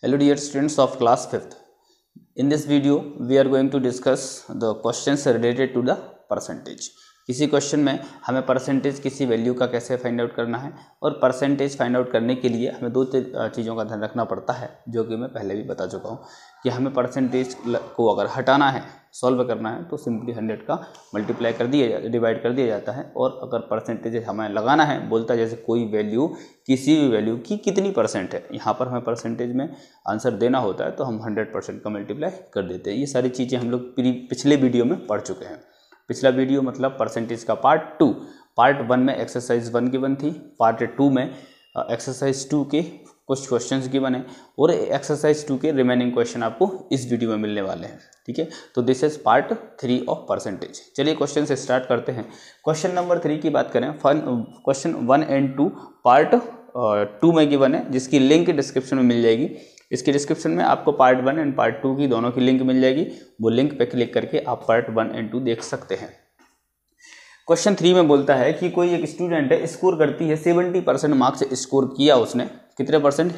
Hello dear students of class 5th. In this video we are going to discuss the questions related to the percentage. किसी question में हमें percentage किसी value का कैसे find out करना है और परसेंटेज फाइंड आउट करने के लिए हमें दो चीज़ों का ध्यान रखना पड़ता है, जो कि मैं पहले भी बता चुका हूँ कि हमें परसेंटेज को अगर हटाना है, सॉल्व करना है तो सिंपली 100 का मल्टीप्लाई कर दिया डिवाइड कर दिया जाता है। और अगर परसेंटेज हमें लगाना है, बोलता है जैसे कोई वैल्यू किसी भी वैल्यू की कितनी परसेंट है, यहाँ पर हमें परसेंटेज में आंसर देना होता है तो हम 100% का मल्टीप्लाई कर देते हैं। ये सारी चीज़ें हम लोग पिछले वीडियो में पढ़ चुके हैं। पिछला वीडियो मतलब परसेंटेज का पार्ट 1 में एक्सरसाइज 1 गिवन थी, पार्ट 2 में एक्सरसाइज 2 के कुछ क्वेश्चंस गिवन है और एक्सरसाइज 2 के रिमेनिंग क्वेश्चन आपको इस वीडियो में मिलने वाले हैं। ठीक है, तो this is part 3 of percentage. चलिए क्वेश्चन से स्टार्ट करते हैं। क्वेश्चन नंबर 3 की बात करें, क्वेश्चन 1 एंड 2 पार्ट 2 में गिवन है, जिसकी लिंक डिस्क्रिप्शन में मिल जाएगी। इसके डिस्क्रिप्शन में आपको पार्ट 1 एंड पार्ट 2 की दोनों की लिंक मिल जाएगी। वो लिंक पे क्लिक करके आप पार्ट 1 एंड 2 देख सकते हैं। क्वेश्चन 3 में बोलता है कि कोई एक स्टूडेंट है, स्कोर करती है 70% मार्क्स स्कोर किया उसने। कितने परसेंट?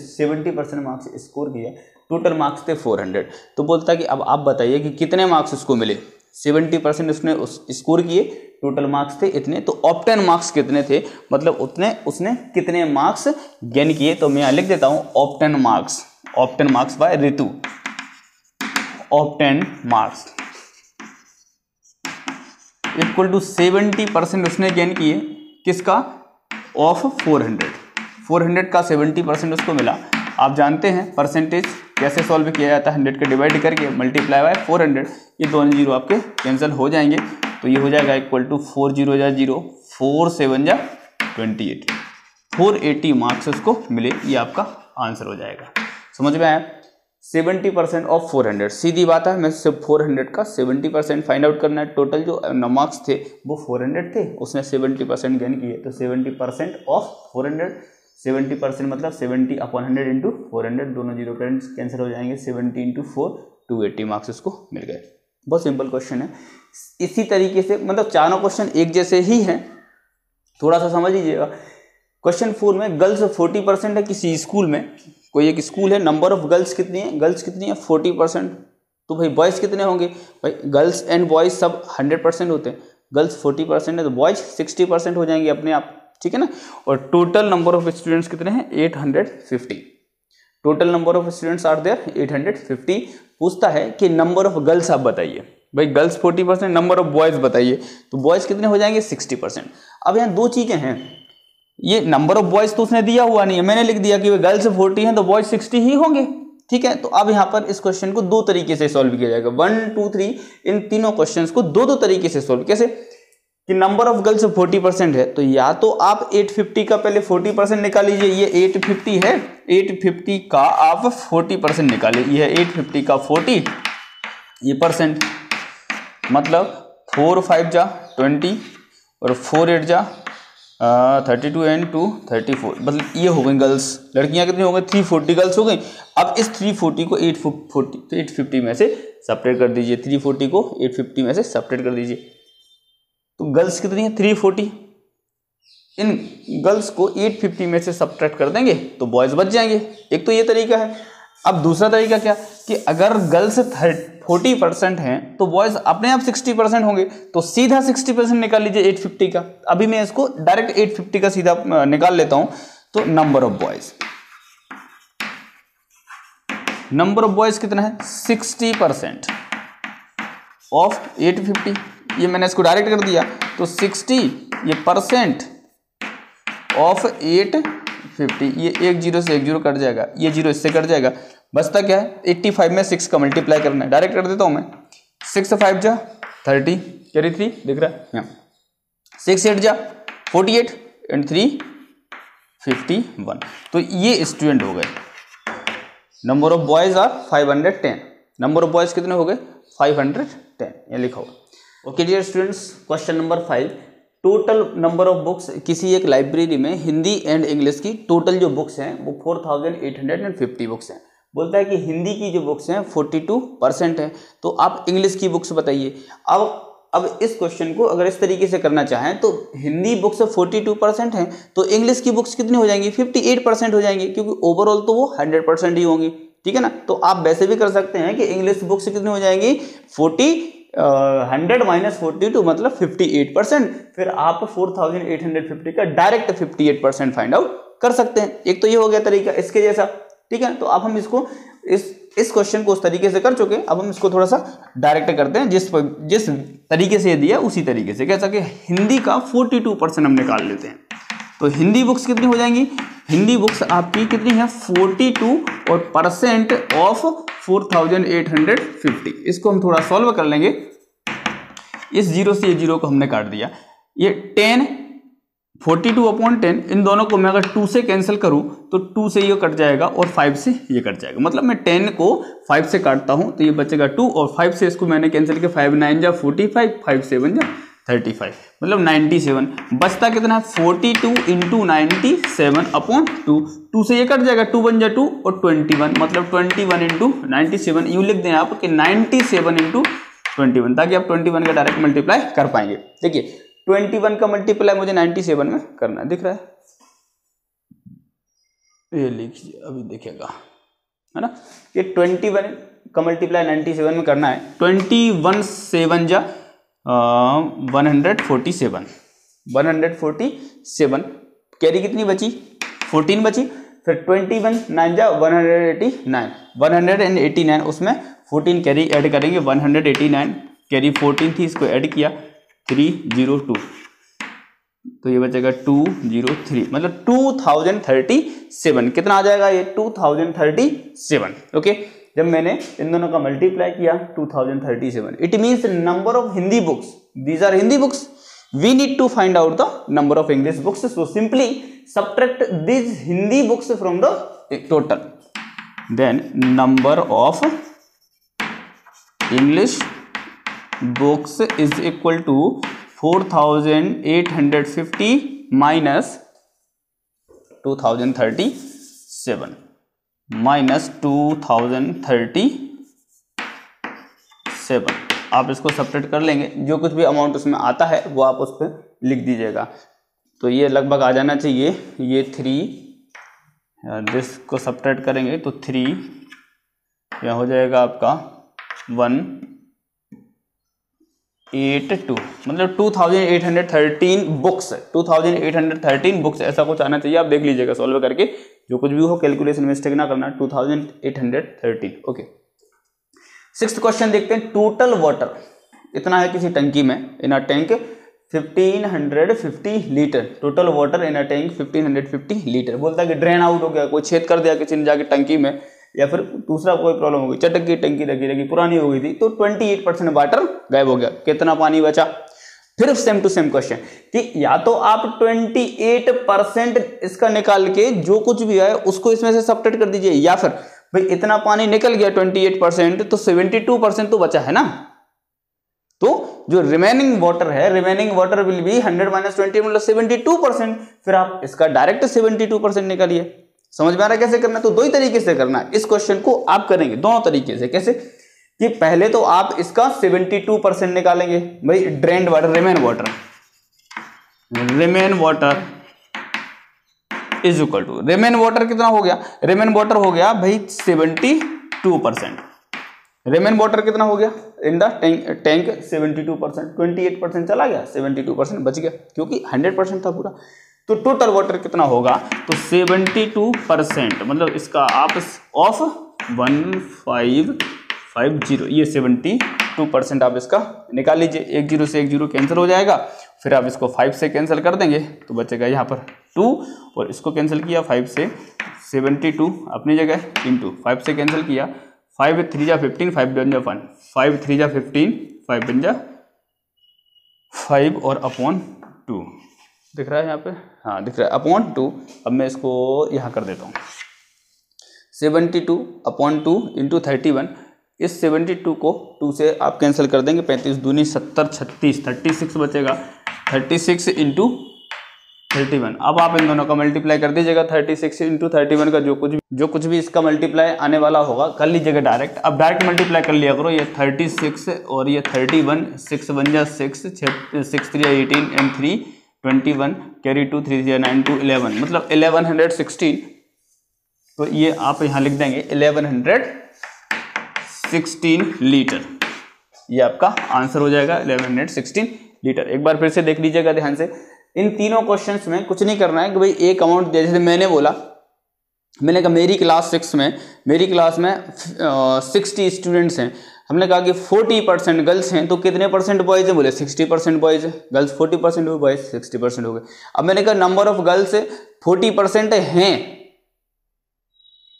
70% मार्क्स स्कोर किया। टोटल मार्क्स थे 400। तो बोलता है कि अब आप बताइए कि कितने मार्क्स उसको मिले। 70% उसने स्कोर किए, टोटल मार्क्स थे इतने, तो ऑब्टेन मार्क्स कितने थे, मतलब उसने कितने मार्क्स गेन किए। तो मैं यहाँ लिख देता हूँ obtain marks by Ritu. Obtain marks equal to 70% उसने गेन किए, किसका? ऑफ 400 का 70% उसको मिला। आप जानते हैं परसेंटेज कैसे सॉल्व किया जाता है, 100 के डिवाइड करके मल्टीप्लाई बाय 400। ये दोनों जीरो आपके कैंसिल हो जाएंगे, तो ये हो जाएगा इक्वल टू 4 0 जा 0, 4 7 जा 28, 480 मार्क्स उसको मिले। ये आपका आंसर हो जाएगा। समझ में आया? 70% ऑफ 400, सीधी बात है। मैं सिर्फ 400 का 70% फाइंड आउट करना है। टोटल जो मार्क्स थे वो 400 थे, उसने 70% गेन किए, तो 70% ऑफ 400, 70% मतलब 70/100 इंटू 400, दोनों जीरो कैंसिल हो जाएंगे। 70 इंटू 4, 280 मार्क्स उसको मिल गए। बहुत सिंपल क्वेश्चन है। इसी तरीके से मतलब चारों क्वेश्चन एक जैसे ही हैं, थोड़ा सा समझ लीजिएगा। क्वेश्चन 4 में गर्ल्स 40% है किसी स्कूल में। कोई एक स्कूल है, नंबर ऑफ गर्ल्स कितनी है? गर्ल्स कितनी है? 40%। तो भाई बॉयज़ कितने होंगे? भाई गर्ल्स एंड बॉयज़ सब 100% होते हैं। गर्ल्स 40% है तो बॉयज़ 60% हो जाएंगे अपने आप। ठीक है ना। और टोटल नंबर ऑफ स्टूडेंट्स कितने हैं? 850। Total number of students are there 850। पूछता है कि नंबर ऑफ गर्ल्स आप बताइए। भाई गर्ल्स 40%, नंबर ऑफ बॉयज़ बताइए। तो बॉयज़ कितने हो जाएंगे? 60%। अब यहाँ दो चीज़ें हैं, ये नंबर ऑफ बॉयज़ तो उसने दिया हुआ नहीं है, मैंने लिख दिया कि गर्ल्स 40 हैं तो बॉयज़ 60 ही होंगे। ठीक है, तो अब यहाँ पर इस क्वेश्चन को दो तरीके से सॉल्व किया जाएगा। 1 2 3 इन तीनों क्वेश्चंस को दो तरीके से सॉल्व। कैसे? कि नंबर ऑफ गर्ल्स 40% है, तो या तो आप 850 का पहले 40% निकाल लीजिए। ये 850 है, 850 का आप 40% निकालिए। ये है 850 का 40 ये परसेंट, मतलब 4 5 जा 20 और 4 8 जा 32 एंड 2 34, मतलब ये हो गई गर्ल्स। लड़कियां कितनी हो गई? 340 गर्ल्स हो गई। अब इस 340 को 850 में से सेपरेट कर दीजिए। 340 को 850 में से सेपरेट कर दीजिए, तो गर्ल्स कितनी है? 340। इन गर्ल्स को 850 में से सब्ट्रैक्ट कर देंगे तो बॉयज़ बच जाएंगे। एक तो ये तरीका है। अब दूसरा तरीका क्या कि अगर गर्ल्स 40% हैं तो बॉयज़ अपने आप 60% होंगे, तो सीधा 60% निकाल लीजिए 850 का। अभी मैं इसको डायरेक्ट 850 का सीधा निकाल लेता हूं। तो नंबर ऑफ बॉयज़ कितना है? 60% ऑफ 850। ये मैंने इसको डायरेक्ट कर दिया, तो 60 ये परसेंट ऑफ 850। ये एक जीरो से एक जीरो कट जाएगा, ये जीरो इससे कट जाएगा। बचता क्या है? 85 में 6 का मल्टीप्लाई करना है। डायरेक्ट कर देता हूं मैं। 6 5 जा 30, कैरी 3 दिख रहा है यहाँ। 6 8 जा 48 एंड 3 51। तो ये स्टूडेंट हो गए। Number of boys are 510। Number of boys कितने हो गए? 510, ये लिखा हुआ। Okay dear students, question number 5, total number of books. किसी एक लाइब्रेरी में हिंदी एंड इंग्लिश की टोटल जो बुक्स हैं वो 4850 बुक्स हैं। बोलता है कि हिंदी की जो बुक्स हैं 42% है, तो आप इंग्लिश की बुक्स बताइए। अब अब इस क्वेश्चन को अगर इस तरीके से करना चाहें तो हिंदी बुक्स 42% हैं, तो इंग्लिश की बुक्स कितनी हो जाएंगी? 58% हो जाएंगी, क्योंकि ओवरऑल तो वो 100% ही होंगी। ठीक है ना, तो आप वैसे भी कर सकते हैं कि इंग्लिश बुक्स कितनी हो जाएंगी? 100 माइनस 42 मतलब 58%। फिर आप 4850 का डायरेक्ट 58% फाइंड आउट कर सकते हैं। एक तो ये हो गया तरीका इसके जैसा। ठीक है, तो अब हम इसको इस क्वेश्चन को उस तरीके से कर चुके हैं, अब हम इसको थोड़ा सा डायरेक्ट करते हैं, जिस तरीके से दिया उसी तरीके से। कैसा कि हिंदी का 42% हम निकाल लेते हैं, तो हिंदी बुक्स कितनी हो जाएंगी? हिंदी बुक्स आपकी कितनी है? 42 और परसेंट ऑफ 4850। इसको हम थोड़ा सॉल्व कर लेंगे। इस जीरो से ये जीरो को हमने काट दिया। ये 10 42/10, इन दोनों को मैं अगर 2 से कैंसिल करूं तो 2 से ये कट जाएगा और 5 से ये कट जाएगा। मतलब मैं 10 को 5 से काटता हूं तो ये बचेगा 2 और 5 से इसको मैंने कैंसिल किया। 5 9 जा 45, 5 7 जा 35, मतलब 97। बचता कितना है? 42 इंटू 97/2। 2 से ये कट जाएगा, 2 1 जा 2 और 21, मतलब 21 इंटू 97। यूँ लिख दें आप कि 97 इंटू 21, ताकि आप 21 का डायरेक्ट मल्टीप्लाई कर पाएंगे। देखिए 21 का मल्टीप्लाई मुझे 97 में करना है, दिख रहा है? ये लिखिए, अभी देखिएगा, है ना? ये 21 का मल्टीप्लाई 97 में करना है। 21 7 जा 147, 147। कैरी कितनी बची? 14 बची। फिर 21 9 जा 189, 189। उसमें 14 कैरी ऐड करेंगे, 189 कैरी 14 थी, इसको ऐड किया 302, तो ये बचेगा 203, मतलब 2037। कितना आ जाएगा ये? 2037। ओके, जब मैंने इन दोनों का मल्टीप्लाई किया 2037, it means number of Hindi books, these are Hindi books, we need to find out the number of English books. So simply subtract this Hindi books from the total, then number of English books is equal to 4850 minus 2037 minus 2037। आप इसको subtract कर लेंगे, जो कुछ भी amount उसमें आता है वो आप उस पर लिख दीजिएगा। तो ये लगभग आ जाना चाहिए। ये 3 जिसको सब्ट्रैक्ट करेंगे तो 3 यह हो जाएगा आपका 182, मतलब 2813 बुक्स, 2813 बुक्स ऐसा कुछ आना चाहिए। आप देख लीजिएगा सॉल्व करके, जो कुछ भी हो कैलकुलेशन मिस्टेक ना करना। 2813। ओके, 6th क्वेश्चन देखते हैं। टोटल वाटर इतना है किसी टंकी में, in a tank 1550 litre. Total water in a tank 1550 litre. बोलता है कि ड्रेन आउट हो गया, कोई छेद कर दिया किसी ने जाके टंकी में, या फिर दूसरा कोई प्रॉब्लम हो गई, चटक की टंकी रखी पुरानी हो गई थी, तो 28% वाटर गायब हो गया। कितना पानी बचा? फिर सेम टू सेम क्वेश्चन कि या तो आप 28% इसका निकाल के जो कुछ भी है उसको इसमें से सब्ट्रैक्ट कर दीजिए, या फिर भाई इतना पानी निकल गया 28%, तो 72% तो बचा है ना। तो जो रिमेनिंग वाटर है, remaining water will be 100 minus 20 मतलब 72%। फिर आप इसका डायरेक्ट 72% निकालिए। समझ में आ रहा है कैसे करना? तो दो ही तरीके से करना है। इस क्वेश्चन को आप करेंगे दोनों तरीके से। कैसे? कि पहले तो आप इसका 72% निकालेंगे, भाई drained water, remain water is equal to, remain water कितना हो गया? रिमेन वाटर हो गया भाई 72%। रिमेन वाटर कितना हो गया इन द टैंक? 72%। 28% चला गया, 72% बच गया, क्योंकि 100% था पूरा। तो टोटल वाटर कितना होगा? तो 72%, मतलब इसका आप ऑफ 1550, ये 72% आप इसका निकाल लीजिए। एक जीरो से एक जीरो कैंसिल हो जाएगा, फिर आप इसको 5 से कैंसिल कर देंगे तो बचेगा यहाँ पर 2, और इसको कैंसिल किया 5 से, 72 अपनी जगह इंटू 5 से कैंसिल किया, 5 3 जा 15, 5 बन जा 1, 5 3 जा 15, 5 बन जा 5 और अपॉन 2 दिख रहा है यहाँ पे, हाँ दिख रहा है अपॉन 2। अब मैं इसको यहाँ कर देता हूँ, 72/2 इंटू 31। इस 72 को 2 से आप कैंसिल कर देंगे, 35 दूनी 70, 36 बचेगा। 36 इंटू 31। अब आप इन दोनों का मल्टीप्लाई कर दीजिएगा, 36 इंटू 31 का जो कुछ भी इसका मल्टीप्लाई आने वाला होगा कर लीजिएगा डायरेक्ट। अब डायरेक्ट मल्टीप्लाई कर लिया करो, ये 36 और ये 31, 6 1 जा 6, 6 3 18 एंड 3 21, कैरी 2 3 3 9 2 11, मतलब 1116। तो ये आप यहाँ लिख देंगे 1116 लीटर, ये आपका आंसर हो जाएगा 1116 लीटर। एक बार फिर से देख लीजिएगा ध्यान से, इन तीनों क्वेश्चंस में कुछ नहीं करना है कि भाई एक अमाउंट दिया, जैसे मैंने बोला, मैंने कहा मेरी क्लास 6 में 60 स्टूडेंट्स हैं, हमने कहा कि 40% गर्ल्स हैं, तो कितने परसेंट बॉयज हैं, बोले 60% बॉयज है, गर्ल्स 40% हो, बॉयज 60% हो गए। अब मैंने कहा नंबर ऑफ गर्ल्स 40% हैं,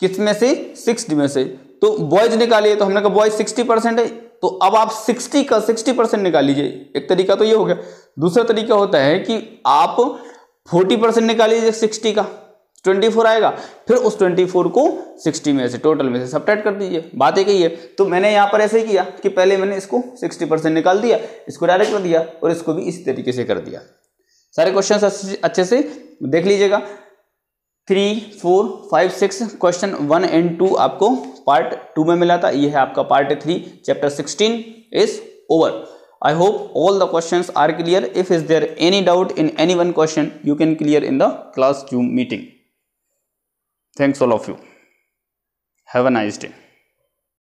किस में से, 60 में से, तो बॉयज निकालिए, तो हमने कहा बॉयज 60% है, तो अब आप 60 का 60% निकाल लीजिए। एक तरीका तो ये हो गया। दूसरा तरीका होता है कि आप 40% निकाल लीजिए 60 का, 24 आएगा, फिर उस 24 को 60 में से, टोटल में से सब्ट्रैक्ट कर दीजिए। बात एक ही है। तो मैंने यहाँ पर ऐसे ही किया कि पहले मैंने इसको 60% निकाल दिया, इसको डायरेक्ट कर दिया, और इसको भी इसी तरीके से कर दिया। सारे क्वेश्चन अच्छे से देख लीजिएगा। 3 4 5 6 क्वेश्चन 1 एंड 2 आपको पार्ट 2 में मिला था, ये है आपका part 3, chapter 16 is over. I hope all the questions are clear. If is there any doubt in any one question, you can clear in the class Zoom meeting. Thanks all of you. Have a nice day.